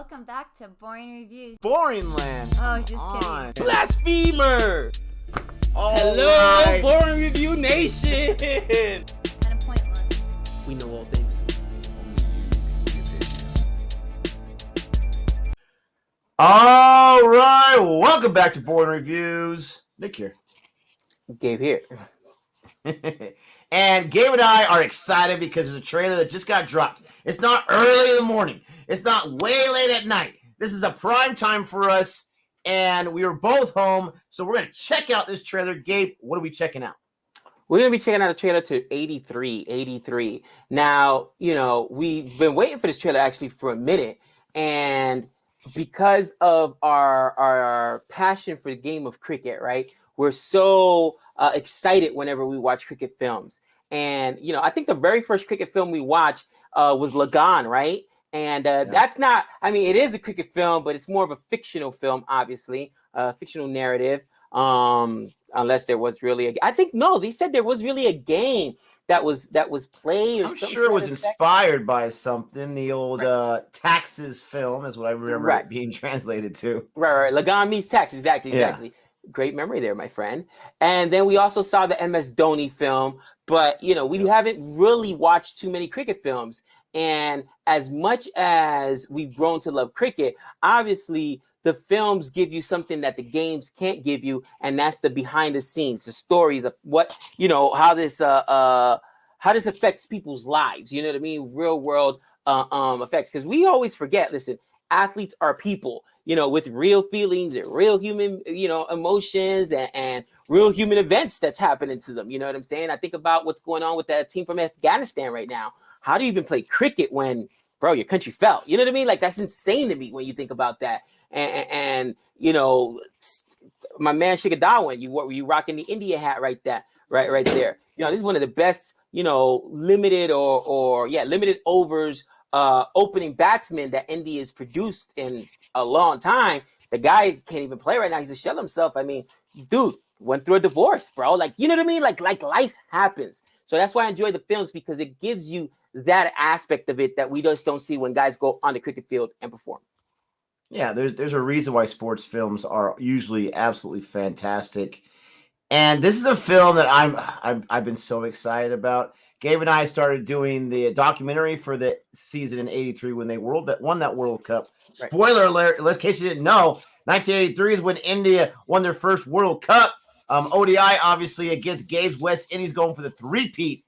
welcome back to Boring Reviews. Boring land. Oh, just kidding. Blasphemer! Hello, right. Boring Review Nation! Kind of pointless. We know all things. All right, welcome back to Boring Reviews. Nick here. Gabe here. And Gabe and I are excited because there's a trailer that just got dropped. It's not early in the morning. It's not way late at night. This is a prime time for us, and we were both home, so we're going to check out this trailer. Gabe, what are we checking out? We're going to be checking out a trailer to 83. Now, we've been waiting for this trailer actually for a minute, and because of our passion for the game of cricket, right? We're so excited whenever we watch cricket films. And, I think the very first cricket film we watched was Lagan, right? And that's not, it is a cricket film, but it's more of a fictional film, obviously, a fictional narrative. Unless there was really they said there was really a game that was played. Or I'm sure it was inspired by something. The old Taxes film is what I remember it being translated to. Right. Lagan means tax. Exactly. Yeah. Great memory there, my friend. And then we also saw the MS Dhoni film, but we haven't really watched too many cricket films. And as much as we've grown to love cricket, obviously the films give you something that the games can't give you, and that's the behind the scenes, the stories of what how this affects people's lives. You know what I mean? Real world effects, because we always forget. Listen, athletes are people, with real feelings and real human, emotions and real human events that's happening to them. You know what I'm saying? I think about what's going on with that team from Afghanistan right now. How do you even play cricket when, bro, your country fell? You know what I mean? Like, that's insane to me when you think about that. And my man Shikhar Dhawan, you rocking the India hat right there. This is one of the best, limited limited overs opening batsmen that India has produced in a long time. The guy can't even play right now. He's a shell himself. Dude went through a divorce, bro. Like, you know what I mean? Like life happens. So that's why I enjoy the films, because it gives you that aspect of it that we just don't see when guys go on the cricket field and perform. Yeah, there's a reason why sports films are usually absolutely fantastic. And this is a film that I've been so excited about. Gabe and I started doing the documentary for the season in '83 when they won that World Cup. Right. Spoiler alert, in case you didn't know, 1983 is when India won their first World Cup. ODI, obviously, against Gabe's West Indies, going for the three-peat.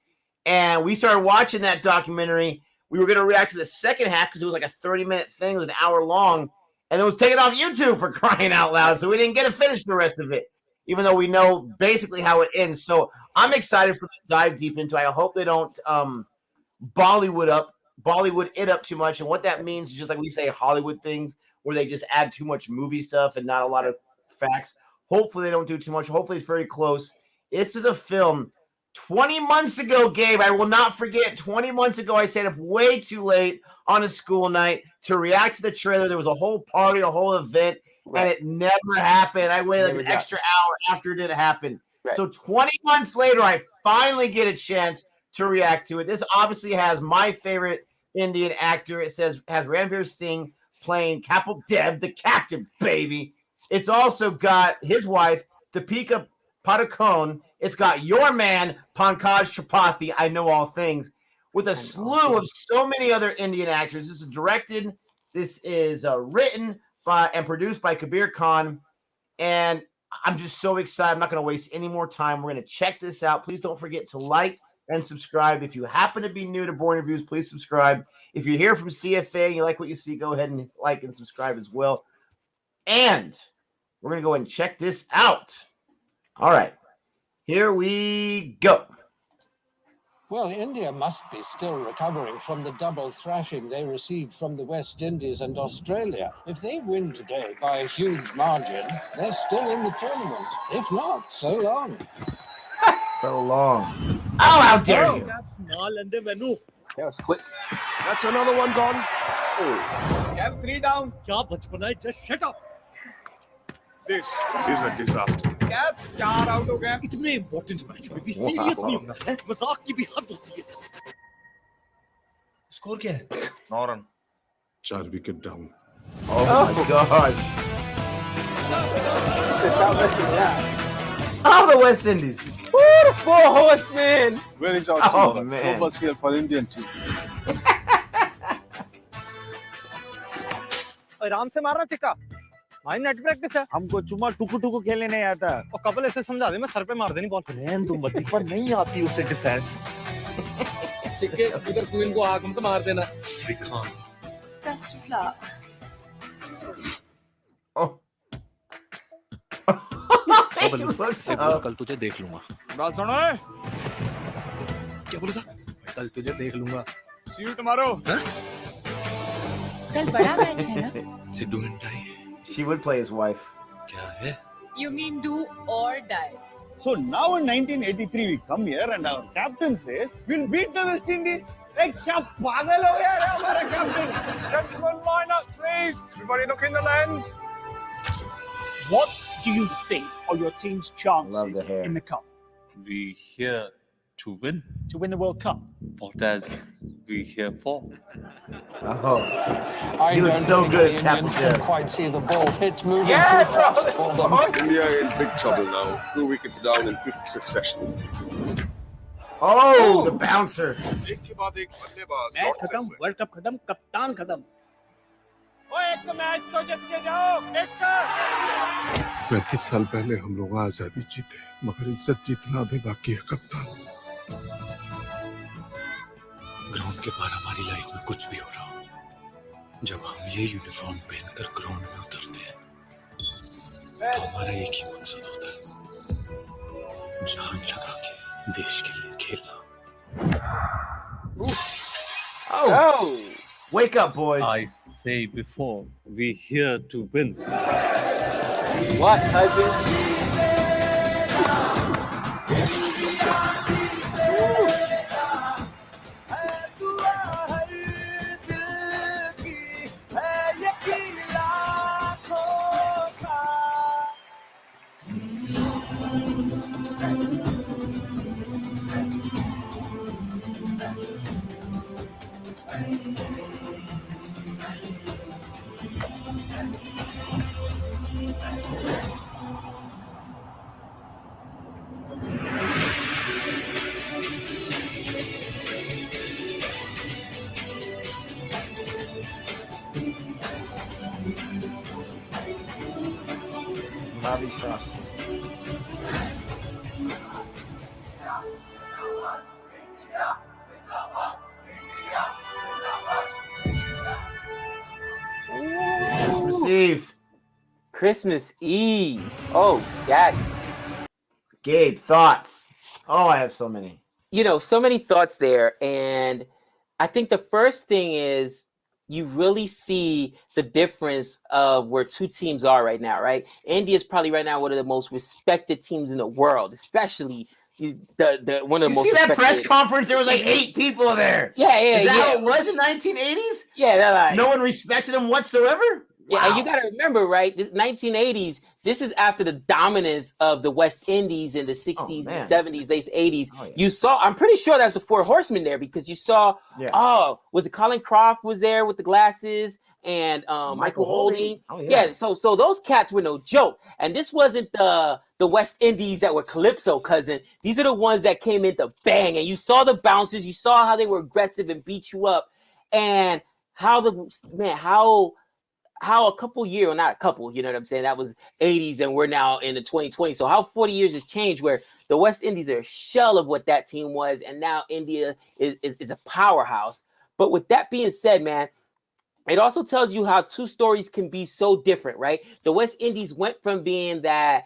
And we started watching that documentary. We were going to react to the second half because it was like a 30-minute thing. It was an hour long. And it was taken off YouTube, for crying out loud. So we didn't get to finish the rest of it, even though we know basically how it ends. So I'm excited for to dive deep into it. I hope they don't Bollywood it up too much. And what that means is just like we say Hollywood things, where they just add too much movie stuff and not a lot of facts. Hopefully they don't do too much. Hopefully it's very close. This is a film 20 months ago, Gabe. I will not forget. 20 months ago, I stayed up way too late on a school night to react to the trailer. There was a whole party, a whole event, and it never happened. I waited like an extra hour after it did happen. Right. So 20 months later, I finally get a chance to react to it. This obviously has my favorite Indian actor. It has Ranveer Singh playing Kapil Dev, the captain, baby. It's also got his wife, Deepika Padukone. It's got your man, Pankaj Tripathi, I Know All Things, with a slew of so many other Indian actors. This is directed. This is written by and produced by Kabir Khan. And I'm just so excited. I'm not going to waste any more time. We're going to check this out. Please don't forget to like and subscribe. If you happen to be new to Boring Reviews, please subscribe. If you're here from CFA and you like what you see, go ahead and like and subscribe as well. And we're going to go ahead and check this out. All right. Here we go. Well, India must be still recovering from the double thrashing they received from the West Indies and Australia. If they win today by a huge margin, they're still in the tournament. If not, so long. So long. Oh, how dare you? That was quick. That's another one gone. Cap 3 down. Kya bachpana hai? Just shut up. This is a disaster. Cap 4 out हो गया. इतने important match में भी serious नहीं होना है. मजाक की भी हद होती है. Score क्या है? 9 run. 4 wicket down. Oh my gosh. Stop messing around. Oh, the West Indies. Woo, the Four Horsemen. Where is our Oh, team? man. Slow here for Indian team. आराम से मारना चिक्का भाई नेट प्रैक्टिस है हमको चुम्मा टुकु टुकु खेलने नहीं आता और कपल ऐसे समझा दे मैं सर पे मार देनी बॉल रहन तुम मत पर नहीं आती उसे डिफेंस चिक्के उधर क्वीन को आग मत मार देना Shrikant Best of luck. Oh. He looks up. कल तुझे देख लूंगा बात सुनो क्या बोला था कल तुझे देख लूंगा सीट मारो कल बड़ा मैच है ना? सिद्धू एंड डाई She would play his wife. क्या है You mean do or die? So now in 1983 we come here and our captain says we'll beat the West Indies. Hey, क्या पागल हो गया रे हमारा captain? Gentlemen, line up, please. Everybody look in the lens. What do you think are your team's Love chances the hair. in the cup? We here to win. To win the World Cup? What as we here for? Oh. I He looks don't so think good, the Captain Indians can Jeff. quite see the ball. It's moving Yeah, too bro. fast for them. India in big trouble now. 2 wickets down in quick succession. Oh, the bouncer. एक के बाद एक बल्लेबाज match लौटते खत्म हुए। World cup खत्म कप्तान खत्म ओए एक मैच तो जीत के जाओ एक 35 साल पहले हम लोग आजादी जीते मगर इज्जत जीतना भी बाकी है कप्तान। ग्राउंड के पार हमारी लाइफ में कुछ भी हो रहा हो जब हम ये यूनिफॉर्म पहनकर ग्राउंड में उतरते हैं तो हमारा एक ही मकसद होता है जान लगा के देश के लिए खेलना Oh. Wake up, boys. I say before, we here to win. What, cousin? Bobby Shaw. Receive. Christmas Eve. Oh, Daddy. Gabe, thoughts? Oh, I have so many. You know, so many thoughts there. And I think the first thing is you really see the difference of where two teams are right now, right? India is probably right now one of the most respected teams in the world, especially the one of the You most see that press respected. conference? There was like 8 people there. Yeah, Is that how yeah. it was in 1980s? Yeah, they're like, No one respected him whatsoever? yeah, and Wow. you got to remember, right? The 1980s, this is after the dominance of the West Indies in the 60s man. and 70s, late 80s. Oh, yeah. You saw, I'm pretty sure that's the Four Horsemen there because you saw, Yeah. oh, was it Colin Croft was there with the glasses and Michael Holding? Oh, yeah. Yeah, so those cats were no joke. And this wasn't the West Indies that were Calypso, cousin. These are the ones that came in to bang. And you saw the bounces. You saw how they were aggressive and beat you up. And how a couple years, well, not a couple, you know what I'm saying? That was 80s and we're now in the 2020. So how 40 years has changed where the West Indies are a shell of what that team was. And now India is a powerhouse. But with that being said, man, it also tells you how two stories can be so different, right? The West Indies went from being that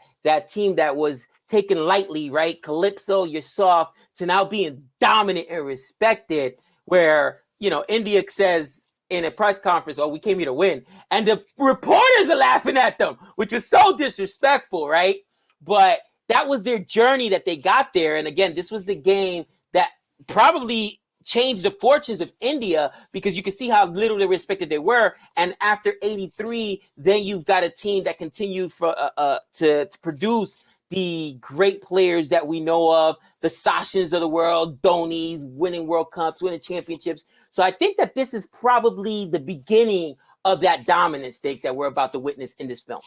team that was taken lightly, right? Calypso, you're soft, to now being dominant and respected, where, you know, India says in a press conference, oh, we came here to win. And the reporters are laughing at them, which was so disrespectful, right? But that was their journey that they got there. And again, this was the game that probably changed the fortunes of India because you can see how little they respected they were. And after 83, then you've got a team that continued to produce the great players that we know of, the Sachins of the world, Dhoni's winning World Cups, winning championships. So I think that this is probably the beginning of that dominance, Dick, that we're about to witness in this film.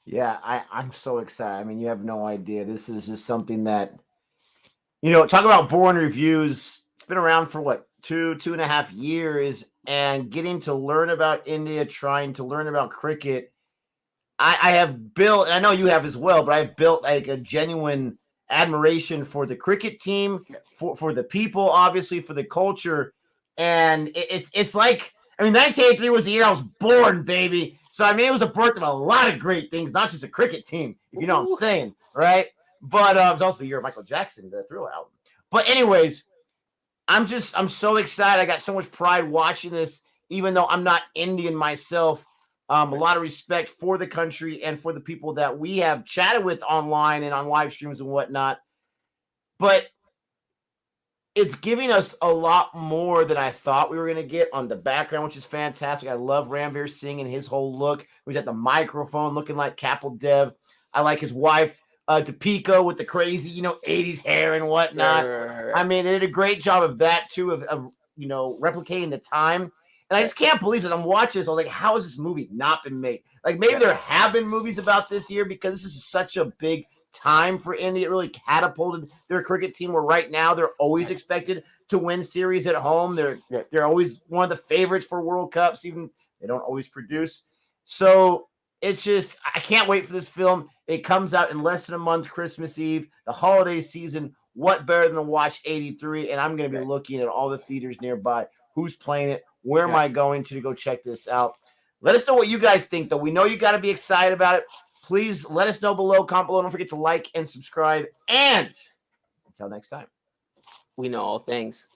Yeah, I'm so excited. I mean, you have no idea. This is just something that, you know, talk about Boring Reviews. It's been around for what, 2.5 years, and getting to learn about India, trying to learn about cricket. I have built, and I know you have as well, but I've built like a genuine admiration for the cricket team, for the people, obviously, for the culture. And it's like, I mean, 1983 was the year I was born, baby. So, I mean, it was the birth of a lot of great things, not just a cricket team, if you know what I'm saying, right? But it was also the year of Michael Jackson, the Thriller album. But anyways, I'm so excited. I got so much pride watching this, even though I'm not Indian myself. A lot of respect for the country and for the people that we have chatted with online and on live streams and whatnot. But it's giving us a lot more than I thought we were going to get on the background, which is fantastic. I love Ranveer Singh and his whole look. He's at the microphone looking like Kapil Dev. I like his wife, Deepika, with the crazy, 80s hair and whatnot. I mean, they did a great job of that, too, of replicating the time. And I just can't believe that I'm watching this. I was like, how has this movie not been made? Like, maybe there have been movies about this year because this is such a big time for India. It really catapulted their cricket team, where right now they're always expected to win series at home. They're always one of the favorites for World Cups, even they don't always produce. So it's just, I can't wait for this film. It comes out in less than a month, Christmas Eve, the holiday season. What better than to watch 83? And I'm going to be looking at all the theaters nearby. Who's playing it? Where am I going to go check this out? Let us know what you guys think, though. We know you got to be excited about it. Please let us know below. Comment below. Don't forget to like and subscribe. And until next time. We know all things.